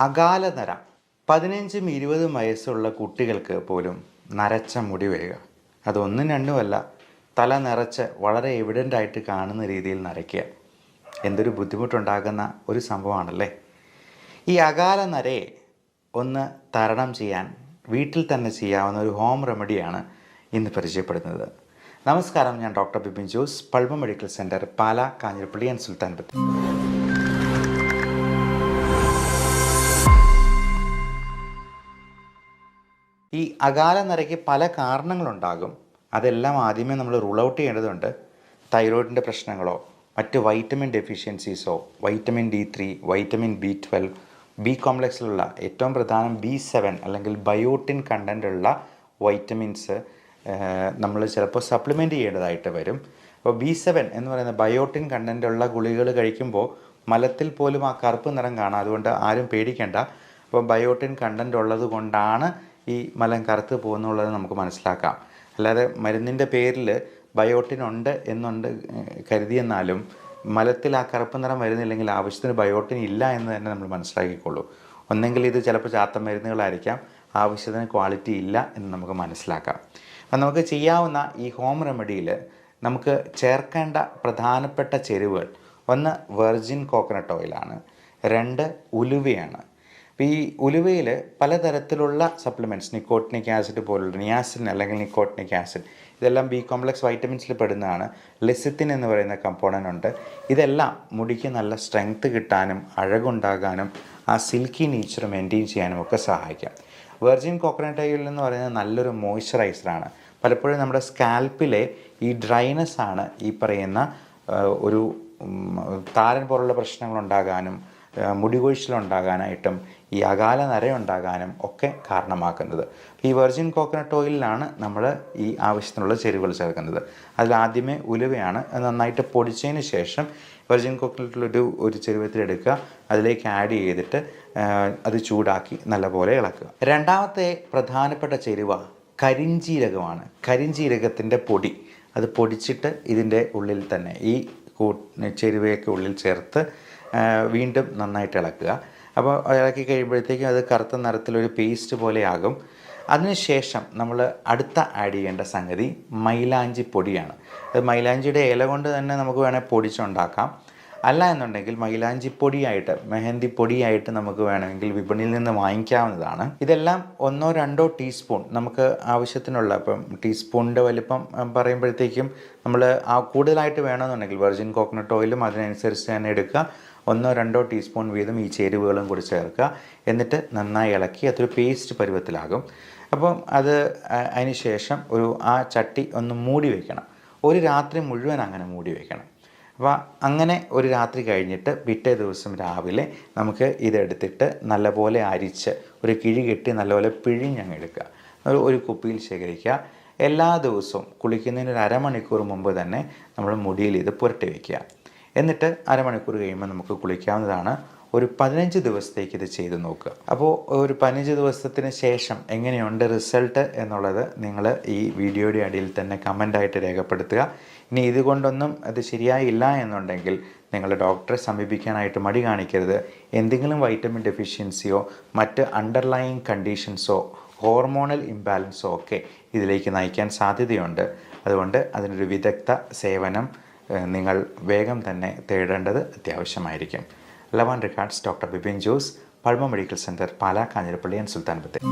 അകാലനര 15-20 വയസ്സുള്ള കുട്ടികൾക്ക് പോലും നരച്ച മുടി വരിക. അതൊന്നും രണ്ടുമല്ല, തല നിറച്ച് വളരെ എവിഡൻ്റായിട്ട് കാണുന്ന രീതിയിൽ നരയ്ക്കുക. എന്തൊരു ബുദ്ധിമുട്ടുണ്ടാകുന്ന ഒരു സംഭവമാണല്ലേ. ഈ അകാലനരയെ ഒന്ന് തരണം ചെയ്യാൻ വീട്ടിൽ തന്നെ ചെയ്യാവുന്ന ഒരു ഹോം റെമഡിയാണ് ഇന്ന് പരിചയപ്പെടുന്നത്. നമസ്കാരം, ഞാൻ doctor Bipin Jose, Pulma Medical Centre, Pala, Kanjirappally and Sultan Bathery. ഈ അകാലനരയ്ക്ക് പല കാരണങ്ങളുണ്ടാകും. അതെല്ലാം ആദ്യമേ നമ്മൾ റൂൾ ഔട്ട് ചെയ്യേണ്ടതുണ്ട്. തൈറോയിഡിൻ്റെ പ്രശ്നങ്ങളോ മറ്റ് വൈറ്റമിൻ ഡെഫിഷ്യൻസീസോ, vitamin D3, vitamin B12, B കോംപ്ലക്സിലുള്ള ഏറ്റവും പ്രധാനം B7 അല്ലെങ്കിൽ ബയോട്ടിൻ കണ്ടൻ്റുള്ള വൈറ്റമിൻസ് നമ്മൾ ചിലപ്പോൾ സപ്ലിമെൻ്റ് ചെയ്യേണ്ടതായിട്ട് വരും. അപ്പോൾ B7 എന്ന് പറയുന്ന ബയോട്ടിൻ കണ്ടൻ്റുള്ള ഗുളികകൾ കഴിക്കുമ്പോൾ മലത്തിൽ പോലും ആ കറുപ്പ് നിറം കാണാം. അതുകൊണ്ട് ആരും പേടിക്കേണ്ട. അപ്പോൾ ബയോട്ടിൻ കണ്ടൻ്റ് ഉള്ളത് കൊണ്ടാണ് ഈ മലം കറുത്ത് പോകുന്നുള്ളത് നമുക്ക് മനസ്സിലാക്കാം. അല്ലാതെ മരുന്നിൻ്റെ പേരിൽ ബയോട്ടിൻ ഉണ്ട് എന്നുണ്ട് കരുതിയെന്നാലും മലത്തിൽ ആ കറുപ്പ് നിറം വരുന്നില്ലെങ്കിൽ ആവശ്യത്തിന് ബയോട്ടിൻ ഇല്ല എന്ന് തന്നെ നമ്മൾ മനസ്സിലാക്കിക്കൊള്ളൂ. ഒന്നെങ്കിൽ ഇത് ചിലപ്പോൾ ചാത്ത മരുന്നുകളായിരിക്കാം, ആവശ്യത്തിന് ക്വാളിറ്റി ഇല്ല എന്ന് നമുക്ക് മനസ്സിലാക്കാം. അപ്പം നമുക്ക് ചെയ്യാവുന്ന ഈ ഹോം റെമഡിയിൽ നമുക്ക് ചേർക്കേണ്ട പ്രധാനപ്പെട്ട ചേരുവകൾ: 1 വെർജിൻ കോക്കനട്ട് ഓയിലാണ്, 2 ഉലുവയാണ്. അപ്പോൾ ഈ ഉലുവയിൽ പലതരത്തിലുള്ള സപ്ലിമെൻറ്റ്സ്, നിക്കോട്ടിനിക് ആസിഡ് പോലുള്ള നിയാസിൻ അല്ലെങ്കിൽ നിക്കോട്ടിനിക് ആസിഡ്, ഇതെല്ലാം ബി കോംപ്ലക്സ് വൈറ്റമിൻസിൽ പെടുന്നതാണ്. ലെസിത്തിൻ എന്ന് പറയുന്ന കമ്പോണൻ്റ് ഉണ്ട്. ഇതെല്ലാം മുടിക്ക് നല്ല സ്ട്രെങ്ത് കിട്ടാനും അഴകുണ്ടാകാനും ആ സിൽക്കി നേച്ചർ മെയിൻറ്റെയിൻ ചെയ്യാനും ഒക്കെ സഹായിക്കാം. വെർജിൻ കോക്കനട്ട് ഓയിൽ എന്ന് പറയുന്നത് നല്ലൊരു മോയ്സ്ചറൈസറാണ്. പലപ്പോഴും നമ്മുടെ സ്കാൽപ്പിലെ ഈ ഡ്രൈനെസ് ആണ് ഈ പറയുന്ന ഒരു താരൻ പോലുള്ള പ്രശ്നങ്ങളുണ്ടാകാനും മുടികൊഴിച്ചിലുണ്ടാകാനായിട്ടും ഈ അകാല നരയുണ്ടാകാനും ഒക്കെ കാരണമാക്കുന്നത്. ഈ വെർജിൻ കോക്കനട്ട് ഓയിലിലാണ് നമ്മൾ ഈ ആവശ്യത്തിനുള്ള ചേരുവകൾ ചേർക്കുന്നത്. അതിലാദ്യമേ ഉലുവയാണ്. നന്നായിട്ട് പൊടിച്ചതിന് ശേഷം വെർജിൻ കോക്കനട്ടിലൊരു ചെരുവത്തിലെടുക്കുക, അതിലേക്ക് ആഡ് ചെയ്തിട്ട് അത് ചൂടാക്കി നല്ലപോലെ ഇളക്കുക. രണ്ടാമത്തെ പ്രധാനപ്പെട്ട ചേരുവ കരിഞ്ജീരകമാണ്. കരിഞ്ജീരകത്തിൻ്റെ പൊടി, അത് പൊടിച്ചിട്ട് ഇതിൻ്റെ ഉള്ളിൽ തന്നെ ഈ ചേരുവയൊക്കെ ഉള്ളിൽ ചേർത്ത് വീണ്ടും നന്നായിട്ട് ഇളക്കുക. അപ്പോൾ ഇളക്കി കഴിയുമ്പോഴത്തേക്കും അത് കറുത്ത നിറത്തിലൊരു പേസ്റ്റ് പോലെയാകും. അതിനുശേഷം നമ്മൾ അടുത്ത ആഡ് ചെയ്യേണ്ട സംഗതി മൈലാഞ്ചി പൊടിയാണ്. അത് മൈലാഞ്ചിയുടെ ഇല കൊണ്ട് തന്നെ നമുക്ക് വേണമെങ്കിൽ പൊടിച്ചുണ്ടാക്കാം. അല്ല എന്നുണ്ടെങ്കിൽ മൈലാഞ്ചി പൊടിയായിട്ട്, മെഹന്തി പൊടിയായിട്ട് നമുക്ക് വേണമെങ്കിൽ വിപണിയിൽ നിന്ന് വാങ്ങിക്കാവുന്നതാണ്. ഇതെല്ലാം 1-2 ടീസ്പൂൺ നമുക്ക് ആവശ്യത്തിനുള്ള, ഇപ്പം ടീസ്പൂണിൻ്റെ വലിപ്പം പറയുമ്പോഴത്തേക്കും നമ്മൾ കൂടുതലായിട്ട് വേണമെന്നുണ്ടെങ്കിൽ വെർജിൻ കോക്കനട്ട് ഓയിലും അതിനനുസരിച്ച് തന്നെ എടുക്കുക. 1-2 ടീസ്പൂൺ വീതം ഈ ചേരുവകളും കൂടി ചേർക്കുക. എന്നിട്ട് നന്നായി ഇളക്കി അതൊരു പേസ്റ്റ് പരുവത്തിലാകും. അപ്പം അതിന് ശേഷം ആ ചട്ടി ഒന്ന് മൂടി വയ്ക്കണം. ഒരു രാത്രി മുഴുവൻ അങ്ങനെ മൂടി വയ്ക്കണം. അപ്പോൾ അങ്ങനെ ഒരു രാത്രി കഴിഞ്ഞിട്ട് പിറ്റേ ദിവസം രാവിലെ നമുക്ക് ഇതെടുത്തിട്ട് നല്ലപോലെ അരിച്ച് ഒരു കിഴി കെട്ടി നല്ലപോലെ പിഴിഞ്ഞങ്ങ് എടുക്കുക. ഒരു കുപ്പിയിൽ ശേഖരിക്കുക. എല്ലാ ദിവസവും കുളിക്കുന്നതിന് ഒരു അരമണിക്കൂർ മുമ്പ് തന്നെ നമ്മൾ മുടിയിൽ ഇത് പുരട്ടി വയ്ക്കുക. എന്നിട്ട് അരമണിക്കൂർ കഴിയുമ്പോൾ നമുക്ക് കുളിക്കാവുന്നതാണ്. ഒരു 15 ദിവസത്തേക്ക് ഇത് ചെയ്ത് നോക്കുക. അപ്പോൾ ഒരു 15 ദിവസത്തിന് ശേഷം എങ്ങനെയുണ്ട് റിസൾട്ട് എന്നുള്ളത് നിങ്ങൾ ഈ വീഡിയോയുടെ അടിയിൽ തന്നെ കമൻ്റായിട്ട് രേഖപ്പെടുത്തുക. ഇനി ഇതുകൊണ്ടൊന്നും അത് ശരിയായില്ല എന്നുണ്ടെങ്കിൽ നിങ്ങൾ ഡോക്ടറെ സമീപിക്കാനായിട്ട് മടി കാണിക്കരുത്. എന്തെങ്കിലും വൈറ്റമിൻ ഡെഫിഷ്യൻസിയോ മറ്റ് അണ്ടർലൈയിങ് കണ്ടീഷൻസോ ഹോർമോണൽ ഇംബാലൻസോ ഒക്കെ ഇതിലേക്ക് നയിക്കാൻ സാധ്യതയുണ്ട്. അതുകൊണ്ട് അതിനൊരു വിദഗ്ധ സേവനം നിങ്ങൾ വേഗം തന്നെ തേടേണ്ടത് അത്യാവശ്യമായിരിക്കും. Love and regards, doctor Bipin Jose, Pulma Medical Centre, Pala, Kanjirappally and Sultan Bathery.